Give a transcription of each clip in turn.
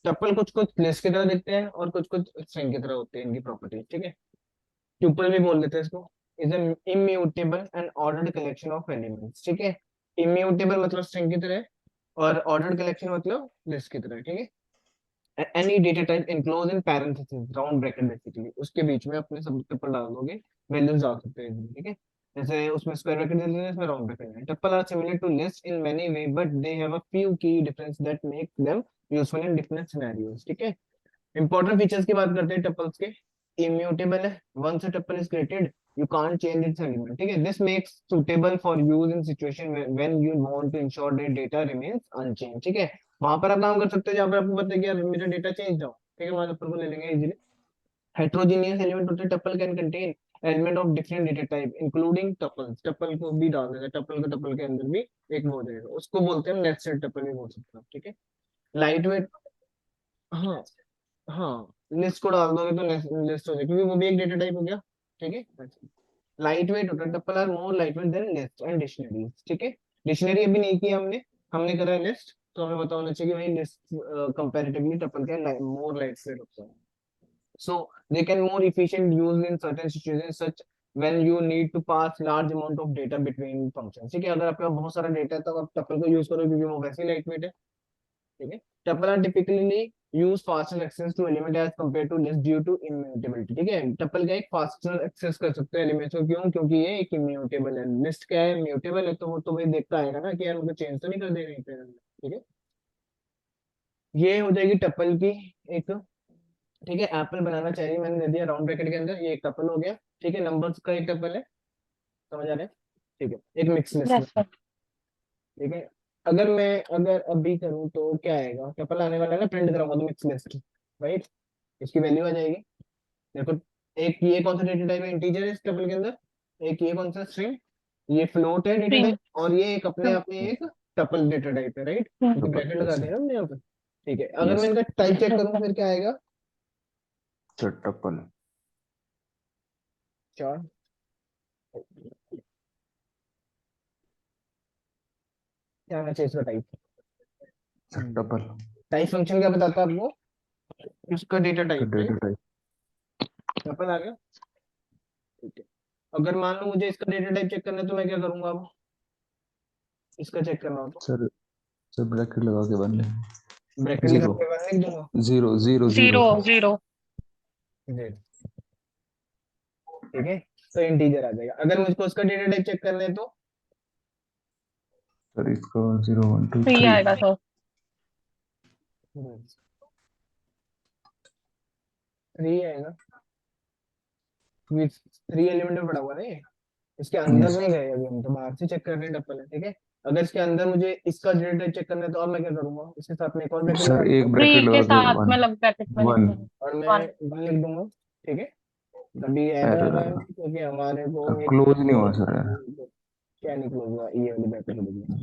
टप्पल कुछ कुछ लिस्ट की तरह दिखते हैं और कुछ कुछ स्ट्रिंग की तरह होते हैं इनकी प्रॉपर्टी, ठीक है। ट्यूपल भी बोल देते हैं इसको। Is an immutable and ordered collection of elements, ठीक है। इम्यूटेबल मतलब स्ट्रिंग की तरह है, और ऑर्डर्ड कलेक्शन मतलब लिस्ट की तरह है, ठीक है। Any data type enclose in parenthesis round bracket, basically उसके बीच में अपने सब टप्पल डाल दोगे, वैल्यूज डाल सकते हैं, ठीक है। जैसे उसमें स्क्वायर ब्रैकेट दे देते हैं, इसमें राउंड ब्रैकेट है। Tuple are similar to list in many ways but they have a few key difference that make them useful in different scenarios, ठीक है। इंपॉर्टेंट फीचर्स की बात करते हैं टपल्स के। इम्यूटेबल है, once a tuple is created you can't change its element, ठीक है। This makes suitable for use in situation when you want to ensure that data remains unchange, ठीक है। वहां पर आप काम कर सकते हो जहां पर आपको पता है कि यार मेरा डेटा चेंज हो, ठीक है, वहां टप्पल को ले लेंगे इजीली। हेट्रोजीनियस एलिमेंट होते हैं, tuple can contain element of different data type including tuples, tuple को भी डाल देगा, टपल का टपल के अंदर भी एक वो हो जाएगा, उसको बोलते हैं नेस्टेड टपल भी बोल सकते हो, ठीक है। लाइट वेट, हाँ हाँ, लिस्ट को डाल दोगे तो लिस्ट हो जाएगी, क्योंकि वो भी एक डेटा टाइप हो गया, ठीक है। लाइट वेट होता है, tuple are more light weight than list and dictionaries, ठीक है। डिक्शनरी अभी नहीं की हमने, हमने करा है लिस्ट, तो हमें पता होना चाहिए कि भाई लिस्ट कंपैरेटिवली टप्पल का मोर लाइट वेट होता है। So they can more efficient use in certain situations such when you need to pass large amount of data between functions, ठीक है। अगर आपके पास बहुत सारा डेटा है तो आप टप्पल को यूज करो, क्योंकि वो वैसे ही लाइट वेट है, ठीक है। Tuple are typically use faster access to element as compare to list due to immutability, ठीक है। टपल का एक फास्टर एक्सेस कर सकते हैं एलिमेंट्स को, क्यों? क्योंकि ये एक इम्यूटेबल है। लिस्ट क्या है? इम्यूटेबल है, तो वो तो भाई देखता आएगा ना कि यार मुझे चेंज तो नहीं कर देगा, ठीक है। ये हो जाएगी टपल की एक, ठीक है। एप्पल बनाना चाहिए, मैंने दे दिया राउंड ब्रैकेट के अंदर, ये एक टपल हो गया, ठीक है। नंबर्स का एक टपल है, समझ आ रहा है, ठीक है। एक मिक्स लिस्ट में, यस सर। ठीक है। अगर अभी करूँ तो क्या आएगा? टपल आने वाला है ना, प्रिंट कराऊंगा तो मिक्स लिस्ट, राइट। इसकी वैल्यू आ जाएगी, देखो। एक ये कौन सा डेटा टाइप है? इंटीजर है इस टेबल के अंदर। एक ये कौन सा? स्ट्रिंग। ये फ्लोट है डेटा स्ट्रिंग। टाइप, और ये एक अपने आप में एक टपल डेटा टाइप है, राइट, क्योंकि डबल ब्रैकेट लगा यस दिया ना हमने यहाँ पे, ठीक है। अगर मैं यस इनका टाइप चेक यस करूँ सर। फिर क्या आएगा? सर डबल चार। क्या आना चाहिए इसका type? Sir double type function क्या बताता है आपको? इसका डेटा का टाइप, डेटा राइट। टाइप। टपल आ गया, ठीक है। अगर मान लो मुझे इसका डेटा टाइप चेक करना है तो मैं क्या करूंगा अब? इसका चेक करना हो तो सर सर ब्रैकेट लगा के बन ब्रैकेट लिखा जीरो के बाद लिख दूंगा। Zero zero zero zero zero. जी, ठीक है। तो इंटीजर आ जाएगा। अगर मुझको उसका डेटा टाइप चेक करना है तो सर इसका 0 1 2 थ्री 3। आएगा सर। 3 आएगा, थ्री एलिमेंट में पड़ा हुआ नहीं, इसके अंदर यस नहीं गए अभी, हम तो बाहर से चेक कर रहे हैं टप्पल है, ठीक है। अगर इसके अंदर मुझे इसका डेटा टाइप चेक करना है तो अब मैं क्या करूंगा? इसके साथ में एक और ब्रैकेट लगा सर दूंगा, एक ब्रैकेट थ्री लगा के के साथ वन में लग ब्रैकेट में वन लिखेंगे। और मैं वन। 1 लिख दूंगा, ठीक है। तभी एरर है एरर क्योंकि हमारे को एक क्लोज नहीं हुआ सर। क्या निकल हुआ, ये वाली ब्रैकेट लिख दूंगा,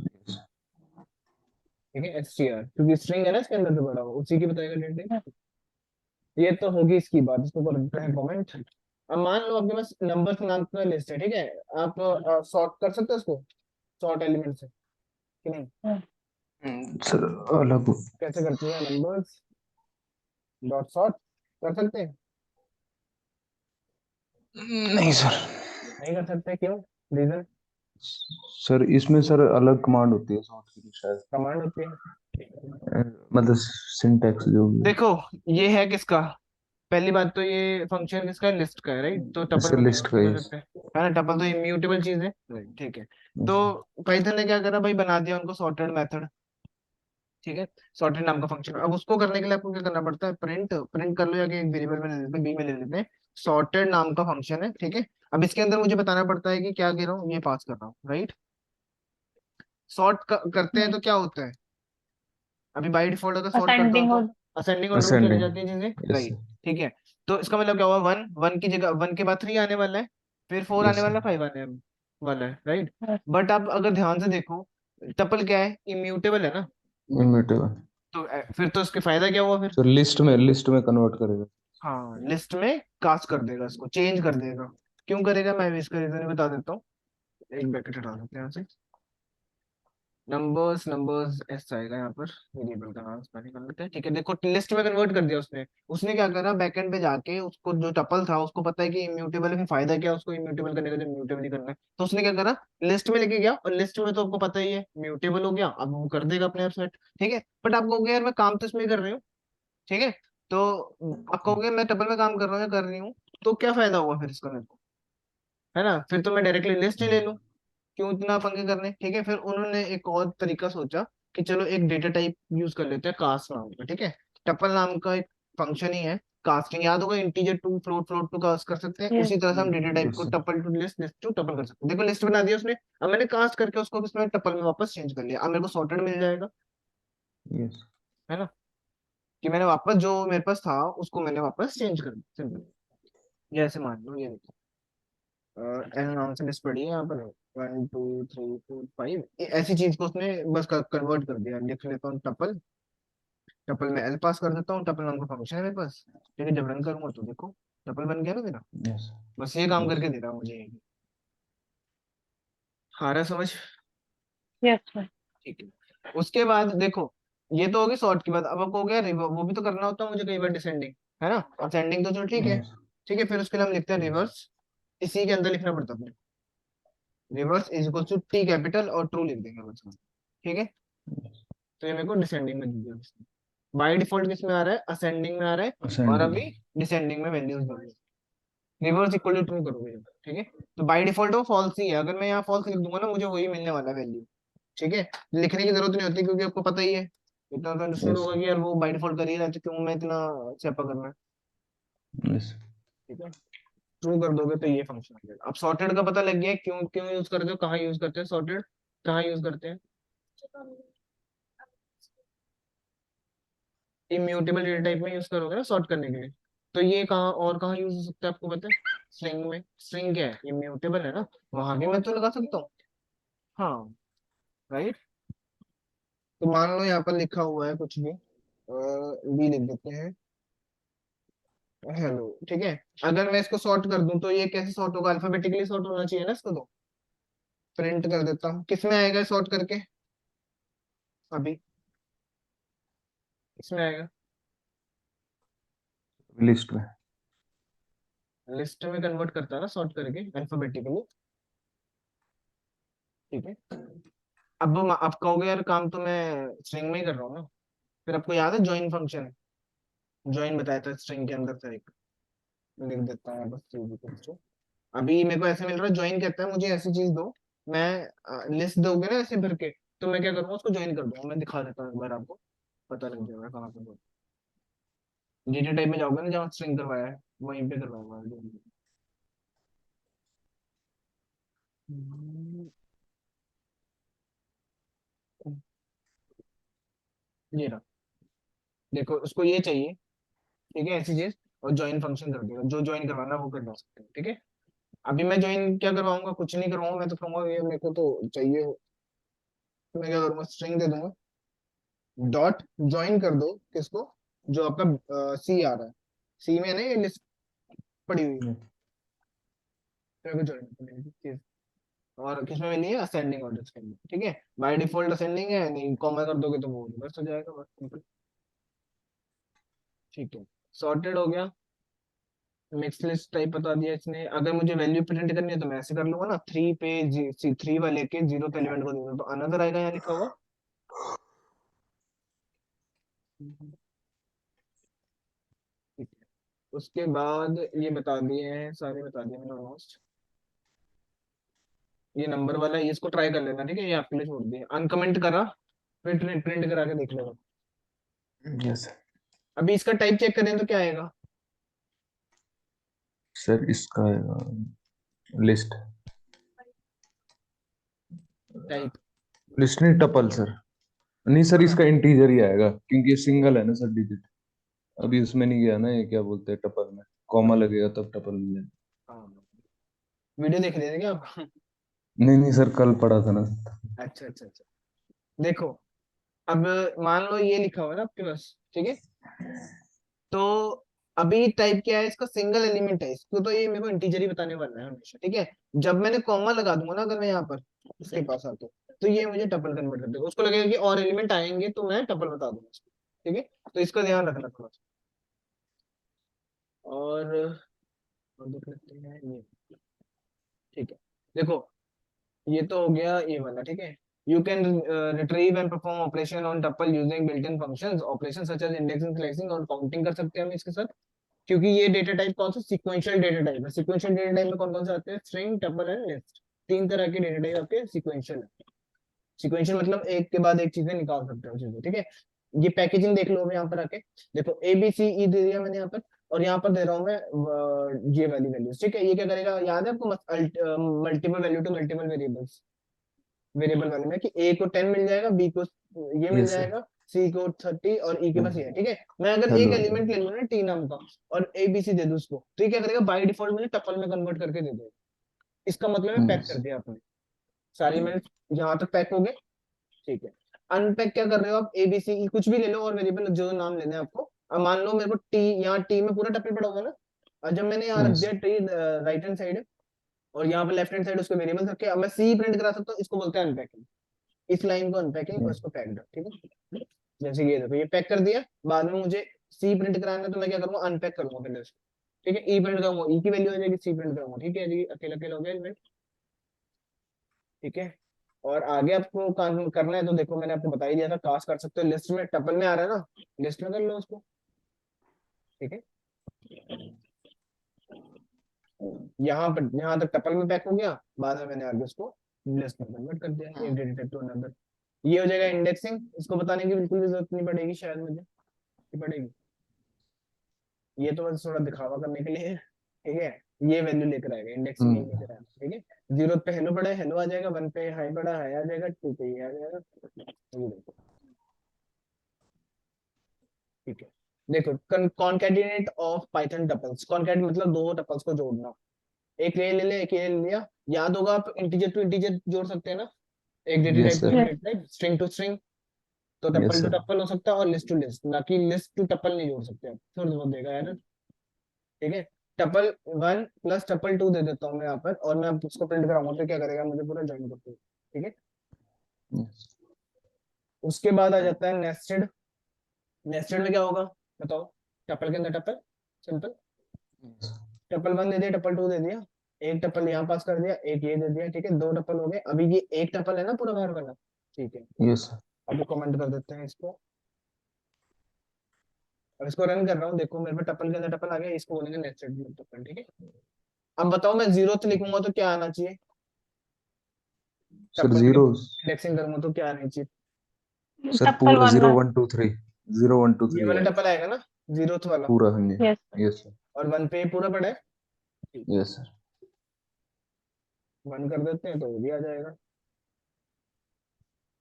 ठीक है। एसटीआर, क्योंकि स्ट्रिंग है ना इसके अंदर, तो बड़ा हुआ उसी की बताएगा डेटा। ये तो होगी इसकी बात, इसको कर देते हैं कमेंट। अब मान लो आपके पास नंबर नाम का लिस्ट है, ठीक है। आप सॉर्ट कर सकते हो इसको, सॉर्ट एलिमेंट से कि नहीं? सर अलग कैसे करते हैं? नंबर्स डॉट सॉर्ट कर सकते हैं? नहीं सर। नहीं कर सकते, क्यों? रीजन? सर इसमें सर अलग कमांड होती है सॉर्ट के लिए शायद। कमांड होती है। मतलब सिंटैक्स जो भी देखो, ये है किसका? पहली बात तो ये फंक्शन किसका है? लिस्ट का है, राइट। तो है टपल सर को तो लिस्ट यूज का नहीं ही। कर सकते, है ना। टपल तो इम्यूटेबल चीज है, राइट, ठीक है। तो पाइथन ने क्या करा भाई? बना दिया उनको सॉर्टेड मेथड, ठीक है। सॉर्टेड नाम का फंक्शन। अब उसको करने के लिए आपको क्या करना पड़ता है? प्रिंट प्रिंट कर लो, या कि एक वेरिएबल में ले लेते हैं, बी में ले लेते हैं। सॉर्टेड नाम का फंक्शन है, ठीक है। अब इसके अंदर मुझे बताना पड़ता है कि क्या कह रहा हूँ, ये पास कर रहा हूँ, राइट। सॉर्ट करते हैं तो क्या होता है? अभी बाई डिफॉल्ट अगर सॉर्ट करता हूँ असेंडिंग तो और असेंडिंग ऑर्डर में चली असेंडिंग जाती है चीजें, यस राइट, ठीक है। तो इसका मतलब क्या हुआ? वन, वन की जगह, वन के बाद थ्री आने वाला है, फिर फोर आने यस वाला है, फाइव आने वाला है, राइट। बट आप अगर ध्यान से देखो, टपल क्या है? इम्यूटेबल है ना। इम्यूटेबल। तो फिर तो इसके फायदा क्या हुआ फिर? सर लिस्ट में कन्वर्ट करेगा। हाँ, लिस्ट में कास्ट कर देगा, इसको चेंज कर देगा। क्यों करेगा? मैं भी इसका रीजन बता देता हूँ। एक ब्रैकेट हटा देते हैं यहाँ से। नंबर्स ऐसा आएगा यहाँ पर, वेरिएबल का नाम स्पेलिंग कर लेते हैं, ठीक है। देखो लिस्ट में कन्वर्ट कर दिया उसने। उसने क्या करा, बैकएंड पे जाके उसको जो टपल था उसको पता है कि इम्यूटेबल है, फिर फायदा क्या उसको इम्यूटेबल करने का जब इम्यूटेबल ही करना है। तो उसने क्या करा, लिस्ट में लेके गया, और लिस्ट में तो आपको पता ही है म्यूटेबल हो गया, अब वो कर देगा अपने आप सेट, ठीक है। बट आप कहोगे यार मैं काम तो इसमें ही कर रही हूँ, ठीक है। तो आप कहोगे मैं टपल में काम कर रहा हूँ या कर रही हूँ, तो क्या फायदा हुआ फिर इसका मेरे को, है ना। फिर तो मैं डायरेक्टली लिस्ट ही ले लूँ, क्यों इतना पंगे करने, ठीक है। फिर उन्होंने एक और तरीका सोचा कि चलो एक डेटा टाइप यूज कर लेते हैं, कास्ट नाम का, ठीक है। टपल नाम का एक फंक्शन ही है कास्टिंग, याद होगा, integer to float, float to cast कर सकते हैं, यस उसी तरह से हम डेटा टाइप यस को sir. Tuple to list, list to tuple कर सकते हैं। देखो लिस्ट बना दिया उसने, अब मैंने कास्ट करके उसको इसमें टपल में वापस चेंज कर लिया, अब मेरे को सॉर्टेड मिल जाएगा, यस है ना। कि मैंने वापस जो मेरे पास था उसको मैंने वापस चेंज कर दिया, सिंपल। जैसे मान लो ये एन नाम से लिस्ट पड़ी है यहाँ पर, 1 2 3 4 5, ऐसी चीज को उसने बस कन्वर्ट कर दिया। लिख लेता हूँ टपल, टपल में एल पास कर देता हूँ, टपल नाम का फंक्शन है मेरे पास, ठीक है। जब रन करूंगा तो देखो टपल बन गया ना मेरा, यस बस ये काम यस करके दे रहा हूँ मुझे ये। आ रहा है समझ, यस सर। ठीक है। उसके बाद देखो, ये तो होगी सॉर्ट की बात। अब आपको हो गया वो भी तो करना होता है मुझे कई बार डिसेंडिंग, है ना। असेंडिंग तो चलो ठीक है, यस ठीक है। फिर उसके लिए हम लिखते हैं रिवर्स, इसी के अंदर लिखना पड़ता है अपने, reverse is equal to T capital और ट्रू लिख देंगे बस, ठीक है। तो ये मेरे को डिसेंडिंग में दिया बाय डिफॉल्ट, किस में आ रहा है, असेंडिंग में आ रहा है, और असेंडिंग। अभी डिसेंडिंग में वैल्यूज दो, रिवर्स इक्वल टू ट्रू करोगे जब, ठीक है। तो बाय डिफॉल्ट वो फॉल्स ही है, अगर मैं यहाँ फॉल्स लिख दूंगा ना मुझे वही मिलने वाला है वैल्यू, ठीक है। लिखने की जरूरत नहीं होती क्योंकि आपको पता ही है, इतना तो अंडरस्टूड यस होगा कि यार वो बाय डिफॉल्ट कर ही रहा है, तो क्यों मैं इतना चैपा करना है, यस ठीक है। ट्रू कर दोगे तो ये फंक्शन आ जाएगा। अब सॉर्टेड का पता लग गया है, क्यों क्यों यूज करते हो, कहाँ यूज करते हैं सॉर्टेड, कहाँ यूज करते हैं, इम्यूटेबल डेटा टाइप में यूज करोगे ना सॉर्ट करने के लिए। तो ये कहाँ और कहाँ यूज हो सकता है आपको पता है, स्ट्रिंग में। स्ट्रिंग क्या है, इम्यूटेबल है ना, वहां भी मैं तो लगा सकता हूँ, हाँ, राइट। तो मान लो यहाँ पर लिखा हुआ है कुछ भी, भी लिख देते हैं हेलो, ठीक है। अगर मैं इसको सॉर्ट कर दूं तो ये कैसे सॉर्ट होगा, अल्फाबेटिकली सॉर्ट होना चाहिए ना इसको, तो प्रिंट कर देता हूँ, किसमें आएगा सॉर्ट करके, अभी इसमें आएगा, लिस्ट में। लिस्ट में कन्वर्ट करता है ना सॉर्ट करके अल्फाबेटिकली, ठीक है। अब कहोगे यार काम तो मैं स्ट्रिंग में ही कर रहा हूँ ना, फिर आपको याद है ज्वाइन फंक्शन, ज्वाइन बताया था स्ट्रिंग के अंदर था एक, लिख देता हूँ बस। अभी मेरे को ऐसे मिल रहा है, ज्वाइन कहता है मुझे ऐसी चीज दो, मैं लिस्ट दोगे ना ऐसे भर के, तो मैं क्या करूँगा उसको ज्वाइन कर दूंगा। मैं दिखा देता हूँ एक बार आपको, पता लग जाएगा कहाँ पे। डेटा टाइप में जाओगे ना जहाँ स्ट्रिंग करवाया है, वहीं पे करवाऊंगा ये रहा। देखो उसको ये चाहिए, ठीक है, ऐसी चीज, और ज्वाइन फंक्शन कर देगा, जो ज्वाइन करवाना है वो करवा सकते हैं, ठीक है। अभी मैं ज्वाइन क्या करवाऊंगा, कुछ नहीं करवाऊंगा, मैं तो कहूंगा ये मेरे को तो चाहिए, तो मैं क्या करूंगा, स्ट्रिंग दे दूंगा, डॉट ज्वाइन कर दो किसको, जो आपका सी आ रहा है, सी में नहीं लिस्ट पड़ी हुई है, फिर ज्वाइन, और किसमें मिली है, असेंडिंग ऑर्डर के अंदर, ठीक है। बाय डिफॉल्ट असेंडिंग है, नहीं कॉमा कर दोगे तो वो रिवर्स हो जाएगा, बस सिंपल, ठीक है। सॉर्टेड हो गया। मिक्स लिस्ट टाइप बता दिया इसने, अगर मुझे वैल्यू प्रिंट करनी है तो मैं ऐसे कर लूंगा ना, 3 पे 3 वाले के 0th एलिमेंट को दे दूं तो अनदर आएगा यहाँ लिखा हुआ, ठीक है। उसके बाद ये बता दिए हैं, सारे बता दिए मैंने ऑलमोस्ट। ये नंबर वाला है, इसको ट्राई कर लेना, ठीक है, ये आपके लिए छोड़ दिए, अनकमेंट करा, फिर प्रिंट करा के देख लेगा। यस अभी इसका टाइप चेक करें तो क्या आएगा, सर। इसका लिस्ट। टाइप, लिस्ट नहीं, टपल सर। नहीं सर, इसका इंटीजर ही आएगा क्योंकि ये सिंगल है ना सर, डिजिट। अभी उसमें नहीं गया ना, ये क्या बोलते हैं टपल में, कॉमा लगेगा तब टपल मिलेगा। हाँ, वीडियो देख रहे थे क्या आप? नहीं नहीं सर, कल पढ़ा था ना। अच्छा अच्छा अच्छा, देखो अब मान लो ये लिखा हुआ है ना आपके पास, ठीक है। तो अभी टाइप क्या है इसका, सिंगल एलिमेंट है, इसको तो ये मेरे को इंटीजर ही बताने वाला है हमेशा, ठीक है। जब मैंने कॉमा लगा दूंगा ना अगर मैं यहाँ पर इसके पास आके, तो ये मुझे टपल कन्वर्ट कर देगा। उसको लगेगा कि और एलिमेंट आएंगे तो मैं टपल बता दूंगा उसको, ठीक है। तो इसका ध्यान रखना थोड़ा सा। और देख लेते हैं ये, ठीक है। देखो ये तो हो गया ये वाला, ठीक है। You can retrieve and perform operation on tuple using built in functions, operation such as indexing, selecting और काउंटिंग कर सकते हैं हम इसके साथ, क्योंकि ये डेटा टाइप कौन सा सीक्वेंशियल डेटा टाइप है। सीक्वेंशियल डेटा टाइप में कौन कौन से आते हैं, स्ट्रिंग, टपल एंड लिस्ट। तीन तरह के डेटा टाइप आपके सीक्वेंशियल है। सीक्वेंशियल मतलब एक के बाद एक चीजें निकाल सकते हो चीजें, ठीक है। ये पैकेजिंग देख लो, यहाँ पर आके देखो ए बी सी ई दे दिया मैंने यहाँ पर, और यहाँ पर दे रहा हूँ मैं ये वाली वैल्यूज, ठीक है। ये क्या करेगा, याद है आपको, multiple value to multiple variables, variable वाले में कि ए को 10 मिल जाएगा, बी को ये मिल यस सर। जाएगा, सी को 30 और ई के पास ये है, ठीक है। मैं अगर एक हेलो। एलिमेंट ले लूँ ना टी नाम का और ए बी सी दे दूँ उसको, तो ये क्या करेगा, बाय डिफॉल्ट मुझे टपल में कन्वर्ट करके दे देगा। इसका मतलब है पैक कर दिया आपने सारी एलिमेंट, यहाँ तक पैक हो गए, ठीक है। अनपैक क्या कर रहे हो आप, ए बी सी कुछ भी ले लो और वेरिएबल जो नाम लेना है आपको। अब मान लो मेरे को टी, यहाँ टी में पूरा टपल पड़ा हुआ है ना, और जब मैंने यहाँ रख यस दिया टी राइट हैंड साइड और यहाँ पर लेफ्ट हैंड साइड उसके वेरिएबल रखे, अब मैं सी प्रिंट करा सकता हूँ, इसको बोलते हैं अनपैकिंग। इस लाइन को अनपैकिंग और इसको पैक्ड, ठीक है। जैसे ये देखो ये पैक कर दिया, बाद में मुझे सी प्रिंट कराना है तो मैं क्या करूंगा, अनपैक करूंगा पहले इसको, ठीक है। ई प्रिंट करूंगा, ई की वैल्यू हो जाएगी, सी प्रिंट करूंगा, ठीक है जी, अकेला अकेला हो गया एलिमेंट, ठीक है। और आगे आपको काम करना है तो देखो मैंने आपको बता ही दिया था, कास्ट कर सकते हो लिस्ट में, टपल में आ रहा है ना, लिस्ट में कर लो उसको, ठीक है। यहाँ पर यहाँ तक टपल में पैक हो गया, बाद में मैंने आगे उसको लिस्ट में कन्वर्ट कर दिया, एक डेटा टाइप टू अनदर। ये हो जाएगा इंडेक्सिंग, इसको बताने की बिल्कुल भी जरूरत नहीं पड़ेगी शायद मुझे, कि पड़ेगी, ये तो बस थोड़ा दिखावा करने के लिए है, ठीक है। ये वैल्यू लेकर आएगा, इंडेक्सिंग यही लेकर आएगा, ठीक है। 0 पे हेलो पड़ा है, हेलो आ जाएगा, 1 पे हाई पड़ा है, हाई आ जाएगा, 2 पे ये आ जाएगा, ये देखो, ठीक है। देखो concatenate of Python tuples, concat मतलब दो टपल्स को जोड़ना, एक ये ले ले एक ये ले लिया। याद होगा आप इंटीजर टू इंटीजर जोड़ सकते हैं ना, एक data yes type too sir. Yes. Data type, string to string, तो yes tuple too sir. Tuple हो सकता है और लिस्ट टू लिस्ट, ना कि लिस्ट टू टप्पल नहीं जोड़ सकते आप, फिर वो देगा यार, ठीक है। टप्पल 1 प्लस टप्पल 2 दे देता हूँ मैं यहाँ पर, और मैं उसको प्रिंट कराऊंगा तो क्या करेगा, मुझे पूरा ज्वाइन करते हुए, ठीक है। उसके बाद आ जाता है नेस्टेड। नेस्टेड में क्या होगा बताओ, टप्पल के अंदर टप्पल, सिंपल। टप्पल 1 दे दिया, टप्पल 2 दे दिया, एक टप्पल यहाँ पास कर दिया, एक ये दे दिया, ठीक है। दो टप्पल हो गए, अभी ये एक टप्पल है ना पूरा बाहर वाला, ठीक है। Yes sir. अभी कमेंट कर देते हैं इसको, और इसको रन कर रहा हूँ, देखो मेरे पे टप्पल के अंदर टप्पल आ गया, इसको बोलेंगे नेस्टेड टप्पल, ठीक है। अब बताओ मैं जीरो लिखूंगा तो क्या आना चाहिए, सर टप्पल के जीरो। इंडेक्सिंग करूंगा तो क्या आना चाहिए, सर टप्पल पूरा वन जीरो वन। 1 2 3, 0 1 2 ये 3 वाला आएगा टप्पल आएगा ना, जीरो वाला, पूरा। हाँ जी। यस। Yes sir. और 1 पे पूरा पड़ा है, ठीक है। Yes sir. 1 कर देते हैं तो वो भी आ जाएगा,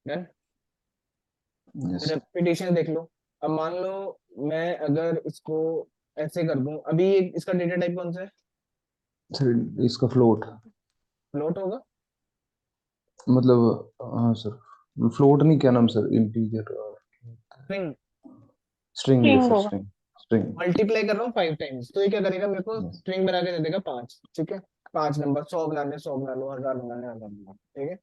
डन। Yes sir. रेपिटेशन देख लो, अब मान लो मैं अगर इसको ऐसे कर दूं, अभी इसका डेटा टाइप कौन सा है, सर इसका फ्लोट, फ्लोट होगा, मतलब हाँ सर, फ्लोट नहीं, क्या नाम सर, इंटीजर और string. String. Yes string sir, होगा। स्ट्रिंग। स्ट्रिंग। मल्टीप्लाई कर रहा हूँ 5 टाइम्स, तो ये क्या करेगा, मेरे को स्ट्रिंग बना के दे देगा 5, ठीक है। 5 नंबर, 100 बनाने 100 बना लो, 1000 बनाने 1000 बना लो, ठीक है।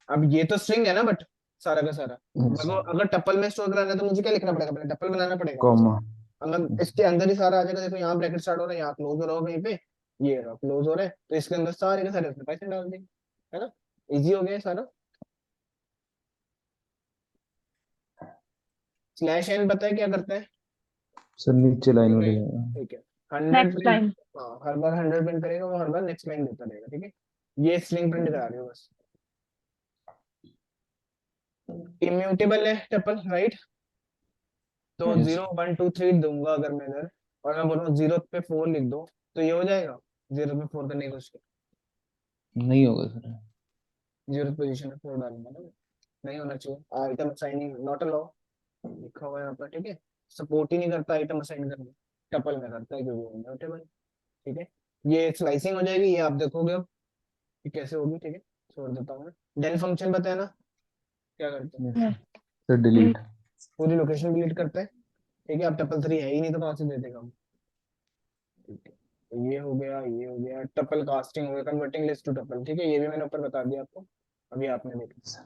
अब ये तो स्ट्रिंग है ना, बट सारा का सारा, मेरे को अगर टप्पल में स्टोर कराना है तो मुझे क्या लिखना पड़ेगा, पहले टप्पल बनाना पड़ेगा मुझे। कॉमा। अगर इसके अंदर ही सारा आ जाएगा, देखो यहाँ ब्रैकेट स्टार्ट हो रहा है, यहाँ क्लोज हो रहा होगा कहीं पे, ये रहा क्लोज हो रहा है, तो इसके अंदर सारे के सारे उसने पैसे डाल देंगे, है ना, इजी हो गया ये सारा। स्लैश एन पता है क्या करता है, सर नीचे लाइन में ले जाएगा। ठीक है। 100 नेक्स्ट प्रिंट, लाइन। हाँ हर बार 100 प्रिंट करेगा, वो हर बार नेक्स्ट लाइन देता रहेगा, ठीक है। ये स्ट्रिंग प्रिंट करा रहे हो बस, इम्यूटेबल है टप्पल, राइट। तो यस। 0 1 2 3 दूंगा अगर मैं इधर, और मैं बोलूँ 0 पे 4 लिख दो, तो ये हो जाएगा, 0 पे 4 करने की कोशिश कर, नहीं होगा सर। 0 पोजीशन पे 4 डालूंगा ना, नहीं होना चाहिए, आइटम असाइनिंग नॉट अलाउ लिखा हुआ है यहाँ पर, ठीक है। सपोर्ट ही नहीं करता आइटम असाइन करना, टपल में करता है क्योंकि वो म्यूटेबल, ठीक है। ये स्लाइसिंग हो जाएगी, ये आप देखोगे अब कि कैसे होगी, ठीक है। छोड़ देता हूँ मैं, डेल फंक्शन बताया ना क्या करता है, yes yes. Sir. Sir delete. पूरी लोकेशन डिलीट करता है, ठीक है। अब टपल 3 है ही नहीं तो कहाँ से दे देगा वो, ठीक है। ये हो गया, ये हो गया, टपल कास्टिंग हो गया, कन्वर्टिंग लिस्ट टू टपल, ठीक है, ये भी मैंने ऊपर बता दिया आपको, अभी आपने देखा।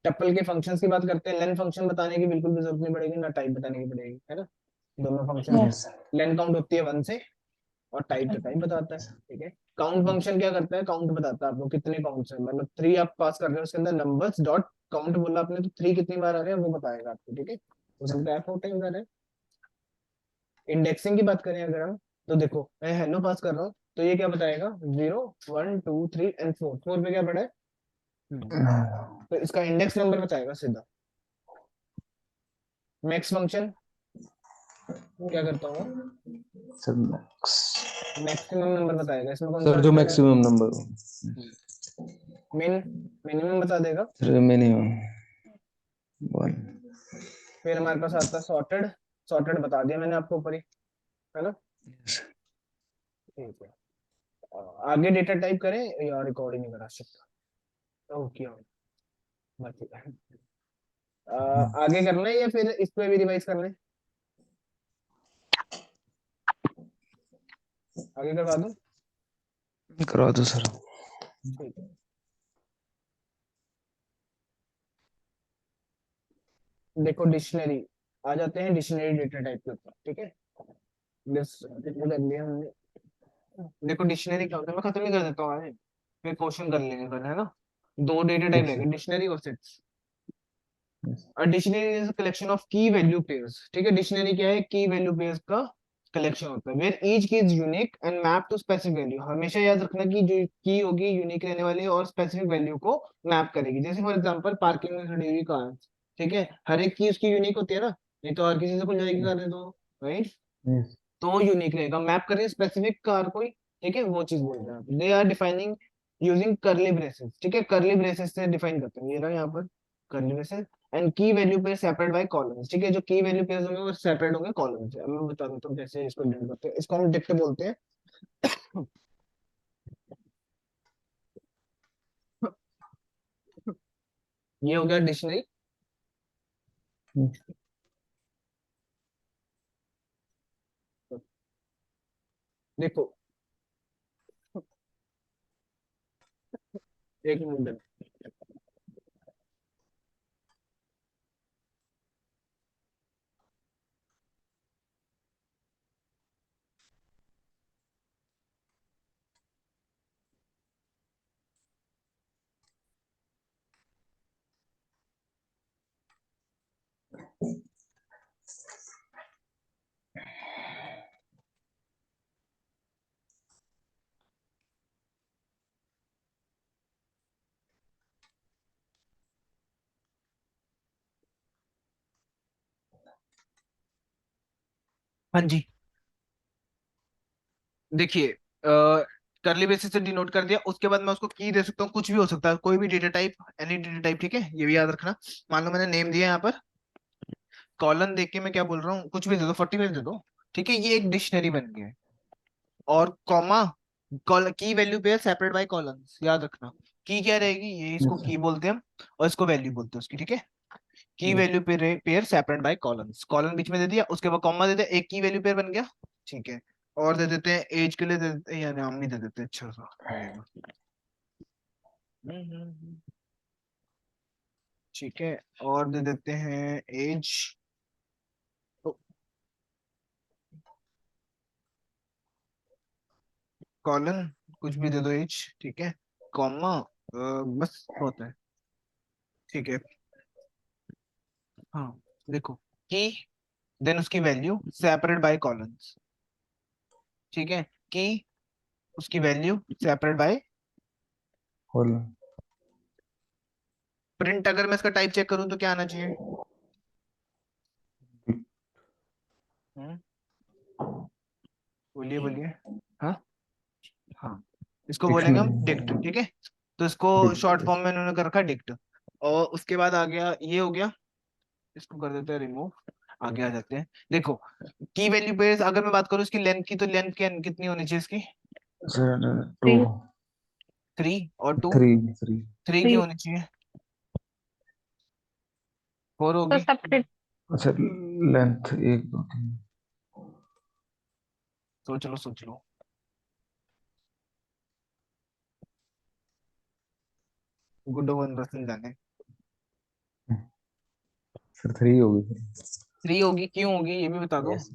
टपल के फंक्शंस की बात करते हैं, लेन फंक्शन बताने की बिल्कुल भी जरूरत नहीं पड़ेगी, ना टाइप बताने की पड़ेगी, है ना। दोनों फंक्शन है, Yes. लेन काउंट होती है 1 से, और टाइप तो टाइप बताता है, ठीक है। काउंट फंक्शन क्या करता है, काउंट बताता है आपको कितने काउंट्स हैं, मतलब 3 आप पास कर रहे हो, उसके अंदर नंबर्स डॉट काउंट बोला आपने तो 3 कितनी बार आ रहे हैं वो बताएगा आपको, ठीक है, हो सकता है फोर टाइम्स आ रहे हैं। इंडेक्सिंग की बात करें अगर हम, तो देखो मैं हेलो पास कर रहा हूँ, तो ये क्या बताएगा, 0 1 2 3 एंड 4, 4 पे क्या पड़ा है, तो इसका इंडेक्स नंबर बताएगा सीधा। मैक्स फंक्शन क्या करता हूँ, सर मैक्स, मैक्सिमम नंबर बताएगा, इसमें कौन सा सर जो आंसर है, मैक्सिमम नंबर, मिन मिनिमम बता देगा। Sir minimum 1। फिर हमारे पास आता है सॉर्टेड, सॉर्टेड बता दिया मैंने आपको ऊपर ही, है ना, ठीक है। आगे डेटा टाइप करें या रिकॉर्ड ही नहीं करा सकता, ओके बाकी आगे करना है या फिर इस पे भी रिवाइज करना है, आगे करवा दूं, करा दो सर। ठीक है। देखो डिक्शनरी, आ जाते हैं डिक्शनरी डेटा टाइप के ऊपर, ठीक है, कर लिया हमने। देखो डिक्शनरी क्या होता है, मैं खत्म ही कर देता हूँ आज, फिर क्वेश्चन कर लेंगे फिर, है ना। 2 डेटा टाइप यस रहेंगे, सर। डिक्शनरी और sets. Yes A dictionary is a collection of key value pairs, ठीक है, डिक्शनरी क्या है, की वैल्यू पेयर्स का कलेक्शन होता है, where each key is unique and map to specific value, हमेशा याद रखना कि जो की होगी यूनिक रहने वाली है और स्पेसिफिक वैल्यू को मैप करेगी, जैसे फॉर एग्जांपल पार्किंग में खड़ी हुई कार, ठीक है, हर एक की उसकी यूनिक होती है ना, नहीं तो हर किसी से खुल जाएगी कार, तो राइट, यस तो वो यूनिक रहेगा, मैप करें स्पेसिफिक कार कोई, ठीक है, वो चीज बोल रहे हैं, they are defining using curly braces, ठीक है, करली ब्रेसेस से डिफाइन करते हैं, ये रहा यहाँ पर करली ब्रेसेस, एंड की value pair separate by columns, ठीक है, जो की वैल्यू पेयर्स होंगे वो सेपरेट होंगे कॉलम से, अब मैं बता देता हूँ कैसे इसको डिफाइन करते हैं, इसको हम डिक्ट बोलते हैं। ये हो गया डिक्शनरी। देखो एक मिनट, हाँ जी, देखिए करली बेसिस से डिनोट कर दिया, उसके बाद मैं उसको की दे सकता हूँ, कुछ भी हो सकता है, कोई भी data type, any data type, ठीक है, ये भी याद रखना। मान लो मैंने नेम दिया यहाँ पर, कॉलन देख के मैं क्या बोल रहा हूँ, कुछ भी दे दो, 45 दे दो, ठीक है, ये एक डिक्शनरी बन गया है। और कॉमा, की value pair separate by columns, याद रखना, की क्या रहेगी, ये इसको यस की बोलते हैं हम, और इसको वैल्यू बोलते हैं उसकी, ठीक है, key yes value pair pair separate by colons, colon बीच में दे दिया, उसके बाद कॉमा दे दिया, एक की वैल्यू पेयर बन गया, ठीक है। और दे देते हैं एज के लिए, दे देते हैं या नाम नहीं दे देते, अच्छा सा रहेगा। ठीक है, और दे देते हैं एज, कॉलन, कुछ भी दे दो एज, ठीक है, कॉमा, बस होता है, ठीक है। हाँ देखो, की देन उसकी वैल्यू सेपरेट बाय कॉलम्स, ठीक है, की उसकी value separate by, whole print, अगर मैं इसका टाइप चेक करूं तो क्या आना चाहिए, हम्म, बोलिए बोलिए, हाँ हाँ, इसको बोलेंगे हम डिक्शनरी डिक्ट, ठीक है, तो इसको शॉर्ट डिक्ट। फॉर्म में उन्होंने कर रखा डिक्ट। और उसके बाद आ गया, ये हो गया, इसको कर देते हैं रिमूव, आगे आ जाते हैं। देखो की वैल्यू पे अगर मैं बात करूं इसकी लेंथ की, तो लेंथ क्या कितनी होनी चाहिए इसकी, सर 2 Three. 3 और 2, 3 3 3 की Three. होनी चाहिए, 4 So होगी, separate. अच्छा लेंथ 1 2 3 सोच लो सोच लो। गुड्डो 1% जाने। सर 3 होगी। 3 होगी, क्यों होगी ये भी बता दो। यस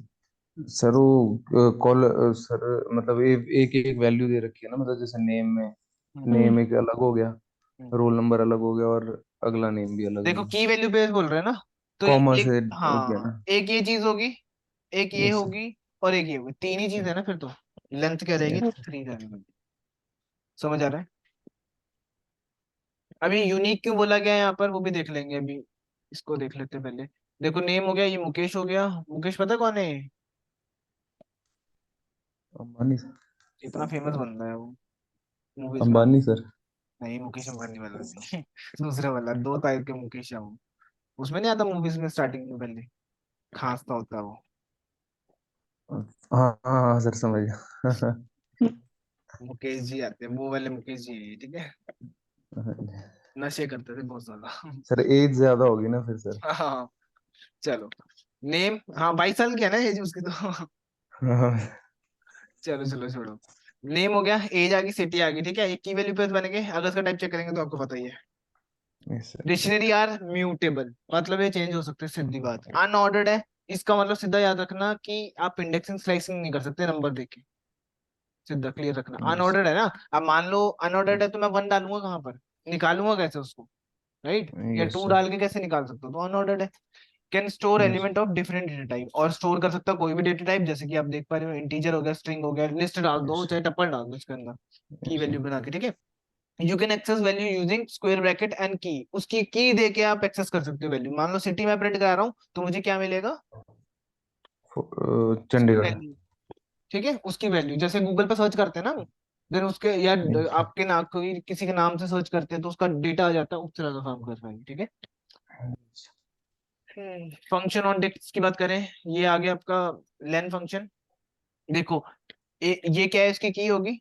सर, वो कॉल सर, मतलब एक एक वैल्यू दे रखी है ना, मतलब जैसे नेम में, हम्म, नेम एक अलग हो गया, हम्म। रोल नंबर अलग हो गया, और अगला नेम भी अलग हो देखो गया। की वैल्यू बेस बोल रहे हैं ना, तो कॉमा एक, से हो गया हाँ ना। एक ये चीज होगी, एक ये यस होगी, और एक ये होगी, तीन ही चीज है ना फिर तो। लेंथ क्या रहेगी, यस 3 रहेगी। समझ आ रहा है। अभी यूनिक क्यों बोला गया है यहाँ पर वो भी देख लेंगे अभी। इसको देख लेते हैं पहले। देखो नेम हो गया, ये मुकेश हो गया। मुकेश पता कौन है ये? अंबानी। इतना फेमस बंदा है वो मूवीज में। अंबानी सर। नहीं मुकेश अंबानी वाला नहीं दूसरा वाला, 2 टाइप के मुकेश है वो। उसमें नहीं आता मूवीज में स्टार्टिंग में पहले खांसता होता है वो। हाँ हाँ हाँ सर, समझ गया। मुकेश जी आते हैं, वो वाले मुकेश जी है ये, ठीक है। नशे करते थे बहुत ज्यादा सर एज ज्यादा होगी ना फिर सर। हाँ। चलो नेम, हाँ 22 साल की है ना एज उसकी तो हाँ चलो चलो छोड़ो। नेम हो गया, एज आ गई, सिटी आ गई, ठीक है। एक की वैल्यू पे बनेंगे, अगर इसका टाइप चेक करेंगे तो आपको पता ही है। Yes sir. Dictionary are mutable, मतलब ये चेंज हो सकते हैं, सीधी बात। अनऑर्डर्ड है, इसका मतलब सीधा याद रखना कि आप इंडेक्सिंग स्लाइसिंग नहीं कर सकते नंबर देके। सीधा क्लियर रखना, यस अनऑर्डर्ड है ना। अब मान लो अनऑर्डर्ड है तो मैं 1 डालूंगा कहाँ पर, निकालूंगा कैसे उसको, राइट। या यस 2 सर। डाल के कैसे निकाल सकते हो, तो अनऑर्डर्ड है। Can store yes element of different data type, और स्टोर कर सकता है कोई भी डेटा टाइप, जैसे कि आप देख पा रहे हो इंटीजर हो गया, स्ट्रिंग हो गया, लिस्ट डाल दो यस चाहे टप्पल डाल दो इसके अंदर, की यस वैल्यू बना के, ठीक है। You can access value using square bracket and key, उसकी की दे के आप एक्सेस कर सकते हो वैल्यू। मान लो सिटी मैं प्रिंट करा रहा हूँ तो मुझे क्या मिलेगा, उसकी चंडीगढ़। वैल्यू, ठीक है, उसकी वैल्यू। जैसे गूगल पे सर्च करते हैं ना, देन उसके या यस सर। आपके नाम कोई किसी के नाम से सर्च करते हैं तो उसका डेटा आ जाता है, उस तरह का काम कर रहा है, ठीक है। फंक्शन ऑन डिस्क की बात करें, ये आ गया आपका लेन फंक्शन। देखो ये क्या है, इसकी की होगी,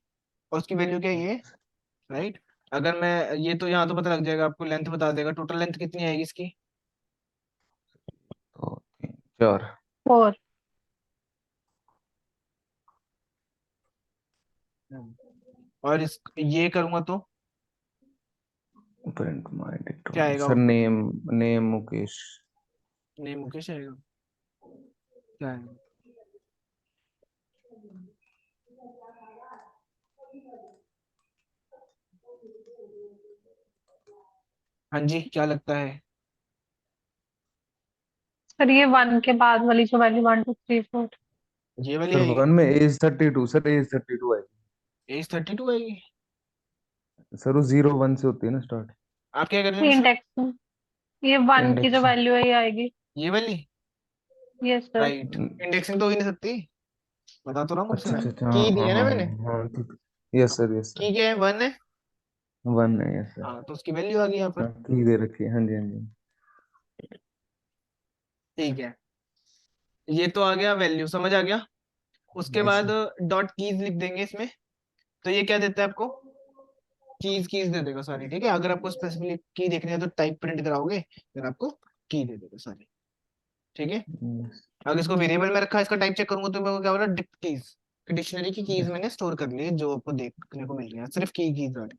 और उसकी वैल्यू क्या है ये, राइट। अगर मैं ये, तो यहाँ तो पता लग जाएगा आपको, लेंथ बता देगा, टोटल लेंथ कितनी आएगी इसकी। तो 4। 4। और इस ये करूंगा तो प्रिंट माय क्या डिक्टोर आएगा sir, output. Name, name Mukesh. नहीं मुकेश आएगा, क्या आएगा। हाँ जी क्या लगता है। सर ये 1 के बाद वाली जो वैल्यू 1 2 3 4। ये वाली सर आएगी। 1 में एज 32, सर एज 32 आएगी। एज 32 आएगी। सर वो 0 1 से होती है ना स्टार्ट। आप क्या कर रहे हैं सर। इंडेक्स में ये 1 की जो इंडेक्स। वैल्यू है ये आएगी। ये वाली, यस सर। राइट। इंडेक्सिंग तो हो ही नहीं सकती, बता तो रहा हूँ अच्छा उसमें। अच्छा अच्छा, हाँ की दी हाँ है ना हाँ मैंने। हाँ हाँ, ठीक। Yes sir, yes sir. की क्या है, 1 है। 1 है, यस सर। हाँ तो उसकी वैल्यू आ गई यहाँ पर। हाँ की दे रखी है, हाँ जी हाँ जी। ठीक है, ये तो आ गया वैल्यू, समझ आ गया। उसके यस बाद सर। डॉट कीज लिख देंगे इसमें। तो ये क्या देता है आपको, कीज कीज दे देगा सारी, ठीक है। अगर आपको स्पेसिफिक की देखनी है तो टाइप प्रिंट कराओगे, फिर आपको की दे देगा सारी, ठीक है। यस अगर इसको वेरिएबल में रखा है, इसका टाइप चेक करूंगा तो मेरे को क्या हो रहा है, डिक्ट कीज। डिक्शनरी की कीज यस मैंने स्टोर कर ली है जो आपको देखने को मिल रही है, सिर्फ की कीज आ रही।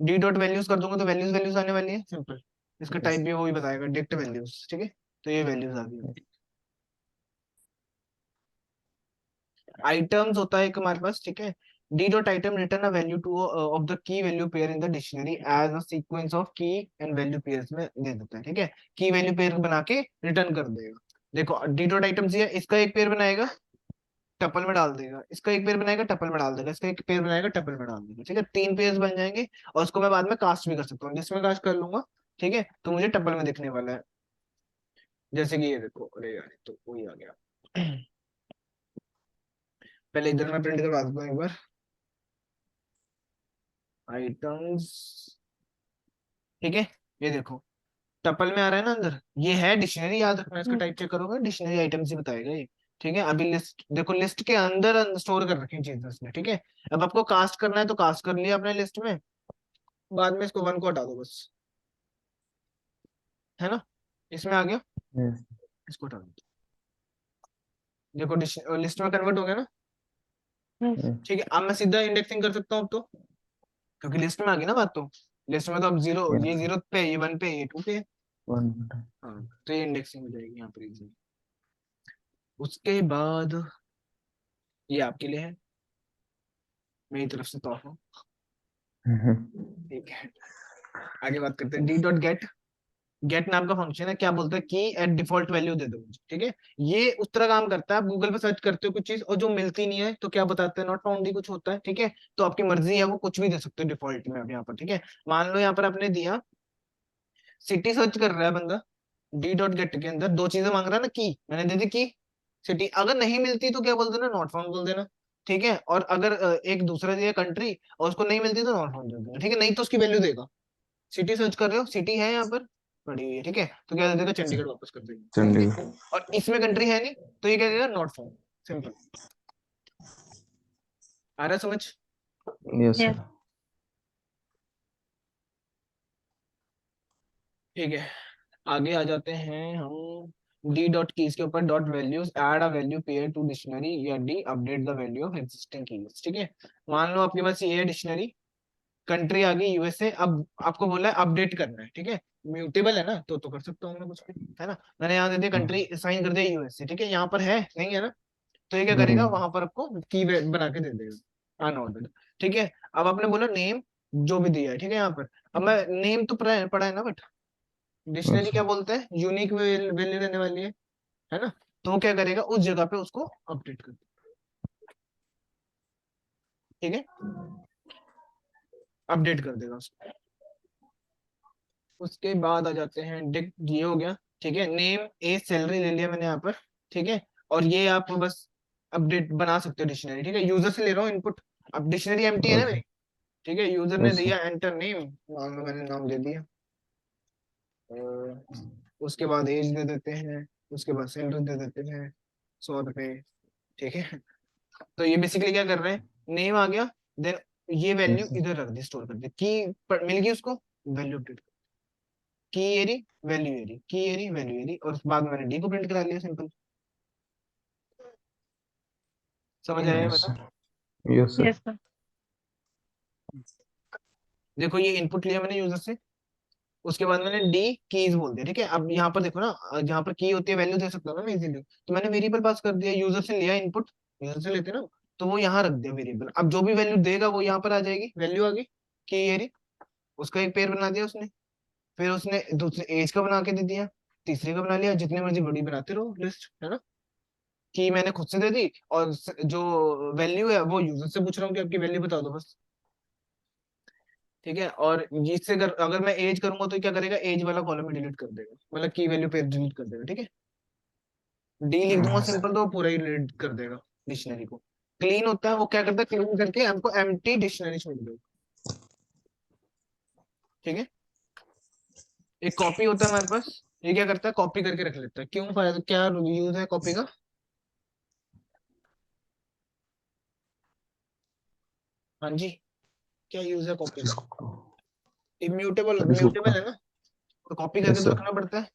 डी डॉट वैल्यूज कर दूंगा तो वैल्यूज वैल्यूज आने वाली है, सिंपल। इसका टाइप यस भी वही बताएगा, डिक्ट वैल्यूज, ठीक है। तो ये वैल्यूज आ गई। आइटम्स होता है एक हमारे पास, ठीक है। D dot item return a value to of the key value pair in the dictionary as a sequence of key and value pairs में दे देता है, ठीक है। की वैल्यू पेयर बना के रिटर्न कर देगा। देखो डी डॉट आइटम्स ये इसका एक पेयर बनाएगा, टपल में डाल देगा, इसका एक पेयर बनाएगा, टपल में डाल देगा, इसका एक पेयर बनाएगा, टपल में डाल देगा, ठीक है। 3 पेयर्स बन जाएंगे। और उसको मैं बाद में कास्ट भी कर सकता हूँ, जिसमें कास्ट कर लूंगा, ठीक है, तो मुझे टपल में दिखने वाला है। जैसे कि ये देखो, अरे यार तो वही आ गया पहले इधर मैं प्रिंट करवा देता हूँ एक बार। आइटम्स, ठीक है। ये देखो टपल में आ रहा है ना अंदर, ये है डिक्शनरी, याद रखना, इसका टाइप चेक करोगे डिक्शनरी आइटम्स ही बताएगा ये, ठीक है। अभी लिस्ट देखो, लिस्ट के अंदर स्टोर कर रखी चीजें इसमें, ठीक है। अब आपको कास्ट करना है तो कास्ट कर लिया अपने लिस्ट में, बाद में इसको 1 को हटा दो बस, है ना। इसमें आ गया, यस इसको हटा दो। देखो लिस्ट में कन्वर्ट हो गया ना, yes, ठीक है। अब मैं सीधा इंडेक्सिंग कर सकता हूँ अब तो, क्योंकि लिस्ट में आ गई ना बात। तो लिस्ट में तो अब जीरो, ये जीरो पे, ये वन पे, ये टू पे है। हाँ, तो ये इंडेक्सिंग हो जाएगी यहाँ पर easy। उसके बाद ये आपके लिए है, मेरी तरफ से तोहफा, ठीक है। आगे बात करते हैं डी डॉट गेट। गेट नाम का फंक्शन है, क्या बोलता है की एट डिफॉल्ट वैल्यू दे दो मुझे, ठीक है। ये उस तरह काम करता है, आप गूगल पे सर्च करते हो कुछ चीज और जो मिलती नहीं है तो क्या बताते हैं, नॉट फाउंड ही कुछ होता है, ठीक है। तो आपकी मर्जी है, वो कुछ भी दे सकते हो डिफॉल्ट में आप यहाँ पर, ठीक है। मान लो यहाँ पर आपने दिया सिटी, सर्च कर रहा है बंदा डी डॉट गेट के अंदर, दो चीजें मांग रहा है ना, की मैंने दे दी की, सिटी। अगर नहीं मिलती तो क्या बोल देना, नॉट फाउंड बोल देना, ठीक है। और अगर एक दूसरा दिया कंट्री और उसको नहीं मिलती तो नॉट फाउंड बोल देना, ठीक है। नहीं तो उसकी वैल्यू देगा। सिटी सर्च कर रहे हो, सिटी है यहाँ पर पड़ी हुई है, ठीक है, तो क्या दे देगा, चंडीगढ़ वापस कर देगा, ठीक है। चंडीगढ़। और इसमें कंट्री है नहीं तो ये क्या देगा, नॉट फाउंड, सिंपल। आ रहा है समझ? Yes yes, sir. ठीक है, आगे आ जाते हैं हम डी डॉट कीज के ऊपर, dot values add a value pair to dictionary, या d update the value of existing keys, ठीक है। मान लो आपके पास ये है डिक्शनरी, कंट्री आ गई यूएसए, अब आपको बोला है अपडेट करना है, ठीक है। म्यूटेबल है ना, तो कर सकता हूँ मैं कुछ भी, है ना। मैंने यहाँ दे दिया कंट्री, साइन कर दिया यूएसए, ठीक है। यहाँ पर है नहीं है ना, तो ये क्या करेगा, वहां पर आपको की बना के दे देगा अनऑर्डर्ड, ठीक है। अब आपने बोला नेम जो भी दिया है, ठीक है। यहाँ पर अब मैं नेम तो पढ़ा है ना, बट डिक्शनरी क्या बोलते हैं, यूनिक वैल्यू देने वाली है ना। तो वो क्या करेगा, उस जगह पे उसको अपडेट कर देगा, ठीक है, अपडेट कर देगा उसको। उसके बाद आ जाते हैं डिक, ये हो गया, ठीक है। नेम ए सैलरी ले लिया मैंने यहाँ पर, ठीक है। और ये आप बस अपडेट बना सकते हो डिक्शनरी, ठीक है। यूजर से ले रहा हूँ इनपुट, अब डिक्शनरी एम्प्टी है ना मेरी, ठीक है। यूजर ने यस दिया एंटर नेम, मान लो मैंने नाम दे दिया, उसके बाद एज दे देते हैं, उसके बाद सैलरी दे देते हैं 100 रुपए, ठीक है। तो ये बेसिकली क्या कर रहे हैं, नेम आ गया, देन ये वैल्यू इधर रख दी, स्टोर कर दी, की मिल गई उसको, वैल्यू अपडेट की एरी, वैल्यू एरी, की एरी, वैल्यू एरी, और बाद में मैंने डी को प्रिंट करा लिया, सिंपल। समझ आया यस बता? Sir. Yes sir. yes, sir. देखो ये इनपुट लिया मैंने यूजर से, उसके बाद मैंने डी कीज बोल दिया, ठीक है। अब यहाँ पर देखो ना, जहाँ पर की होती है वैल्यू दे सकता हूँ ना मैं इजीली, तो मैंने वेरिएबल पास कर दिया, यूजर से लिया इनपुट, यूजर से लेते ना, तो वो यहाँ रख दिया वेरिएबल। अब जो भी वैल्यू देगा वो यहाँ पर आ जाएगी, वैल्यू आ गई की एरी, उसका एक पेयर बना दिया उसने। फिर उसने दूसरे एज का बना के दे दिया, तीसरे का बना लिया, जितनी मर्जी बड़ी बनाते रहो लिस्ट, है ना। की मैंने खुद से दे दी, और जो वैल्यू है वो यूजर से पूछ रहा हूँ कि आपकी वैल्यू बता दो बस, ठीक है। और जिससे अगर मैं एज करूंगा तो क्या करेगा, एज वाला कॉलम ही डिलीट कर देगा, मतलब की वैल्यू पे डिलीट कर देगा, ठीक है। डी लिख दूंगा सिंपल, तो वो पूरा ही डिलीट कर देगा डिक्शनरी को। क्लीन होता है, वो क्या करता है, क्लीन करके हमको एम्प्टी डिक्शनरी छोड़ देगा, ठीक है। एक कॉपी होता है हमारे पास, ये क्या करता है, कॉपी करके रख लेता है, क्यों फायदा, क्या यूज है कॉपी का? हाँ जी, क्या यूज है कॉपी का? इम्यूटेबल, सर इसको। म्यूटेबल है ना, तो कॉपी करके यस तो सर। रखना पड़ता है,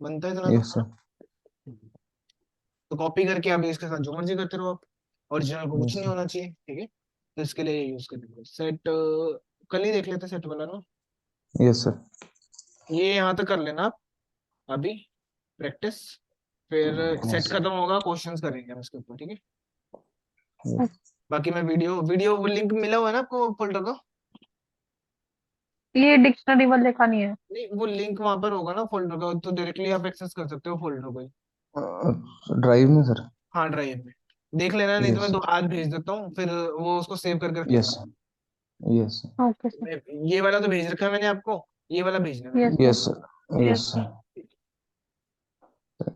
बनता है इतना तो। Yes sir. तो कॉपी करके आप इसके साथ जो मर्जी करते रहो आप, ओरिजिनल को कुछ यस नहीं सर। होना चाहिए, ठीक है। तो इसके लिए यूज करेंगे सेट, कल ही देख लेते सेट वाला ना। Yes sir. ये यहाँ तक कर लेना आप अभी, प्रैक्टिस, फिर सेट यस। खत्म होगा, क्वेश्चंस करेंगे हम इसके ऊपर, ठीक है। यस। बाकी मैं वीडियो वीडियो लिंक मिला हुआ है ना आपको फोल्डर का? ये डिक्शनरी वाले का नहीं है। नहीं, वो लिंक वहां पर होगा ना फोल्डर का, तो डायरेक्टली आप एक्सेस कर सकते हो फोल्डर को ही। ड्राइव में सर। हाँ, ड्राइव में देख लेना, नहीं तो मैं यस। दो आज भेज देता हूँ, फिर वो उसको सेव करके रख यस। लेना। यस। Okay sir. ये वाला तो भेज रखा है मैंने आपको, ये वाला भेजना है, yes sir. Yes sir. Yes yes sir. Sir.